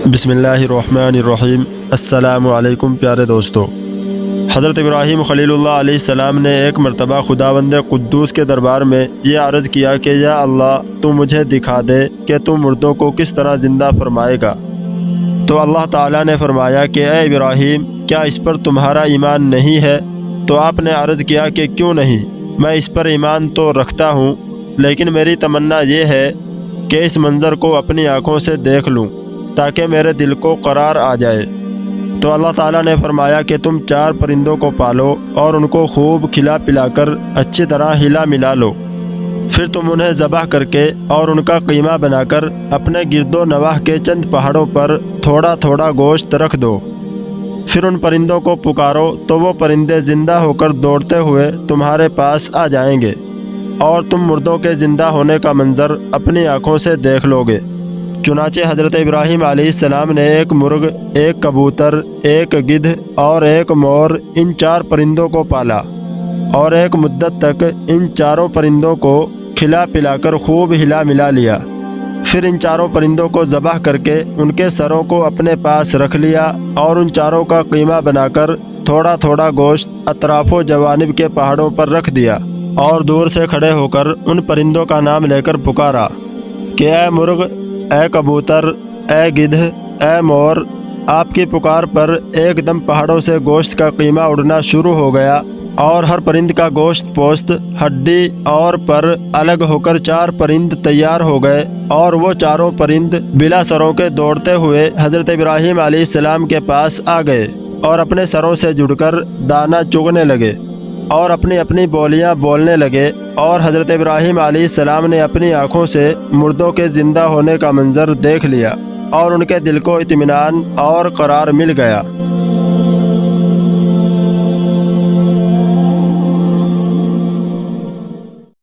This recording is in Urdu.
بسم اللہ الرحمن الرحیم۔ السلام علیکم پیارے دوستو۔ حضرت ابراہیم خلیل اللہ علیہ السلام نے ایک مرتبہ خداوند قدوس کے دربار میں یہ عرض کیا کہ یا اللہ تو مجھے دکھا دے کہ تو مردوں کو کس طرح زندہ فرمائے گا۔ تو اللہ تعالیٰ نے فرمایا کہ اے ابراہیم کیا اس پر تمہارا ایمان نہیں ہے؟ تو آپ نے عرض کیا کہ کیوں نہیں، میں اس پر ایمان تو رکھتا ہوں، لیکن میری تمنا یہ ہے کہ اس منظر کو اپنی آنکھوں سے دیکھ لوں تاکہ میرے دل کو قرار آ جائے۔ تو اللہ تعالیٰ نے فرمایا کہ تم 4 پرندوں کو پالو اور ان کو خوب کھلا پلا کر اچھی طرح ہلا ملا لو، پھر تم انہیں ذبح کر کے اور ان کا قیمہ بنا کر اپنے گرد و نواح کے چند پہاڑوں پر تھوڑا تھوڑا گوشت رکھ دو، پھر ان پرندوں کو پکارو تو وہ پرندے زندہ ہو کر دوڑتے ہوئے تمہارے پاس آ جائیں گے اور تم مردوں کے زندہ ہونے کا منظر اپنی آنکھوں سے دیکھ لو گے۔ چنانچہ حضرت ابراہیم علیہ السلام نے ایک مرغ، ایک کبوتر، ایک گدھ اور ایک مور ان 4 پرندوں کو پالا اور ایک مدت تک ان 4 پرندوں کو کھلا پلا کر خوب ہلا ملا لیا، پھر ان 4 پرندوں کو ذبح کر کے ان کے سروں کو اپنے پاس رکھ لیا اور ان 4 کا قیمہ بنا کر تھوڑا تھوڑا گوشت اطراف و جوانب کے پہاڑوں پر رکھ دیا اور دور سے کھڑے ہو کر ان پرندوں کا نام لے کر پکارا کہ اے مرغ، اے کبوتر، اے گدھ، اے مور، آپ کی پکار پر ایک دم پہاڑوں سے گوشت کا قیمہ اڑنا شروع ہو گیا اور ہر پرند کا گوشت، پوست، ہڈی اور پر الگ ہو کر 4 پرند تیار ہو گئے اور وہ 4 پرند بلا سروں کے دوڑتے ہوئے حضرت ابراہیم علیہ السلام کے پاس آ گئے اور اپنے سروں سے جڑ کر دانہ چگنے لگے اور اپنی اپنی بولیاں بولنے لگے، اور حضرت ابراہیم علیہ السلام نے اپنی آنکھوں سے مردوں کے زندہ ہونے کا منظر دیکھ لیا اور ان کے دل کو اطمینان اور قرار مل گیا۔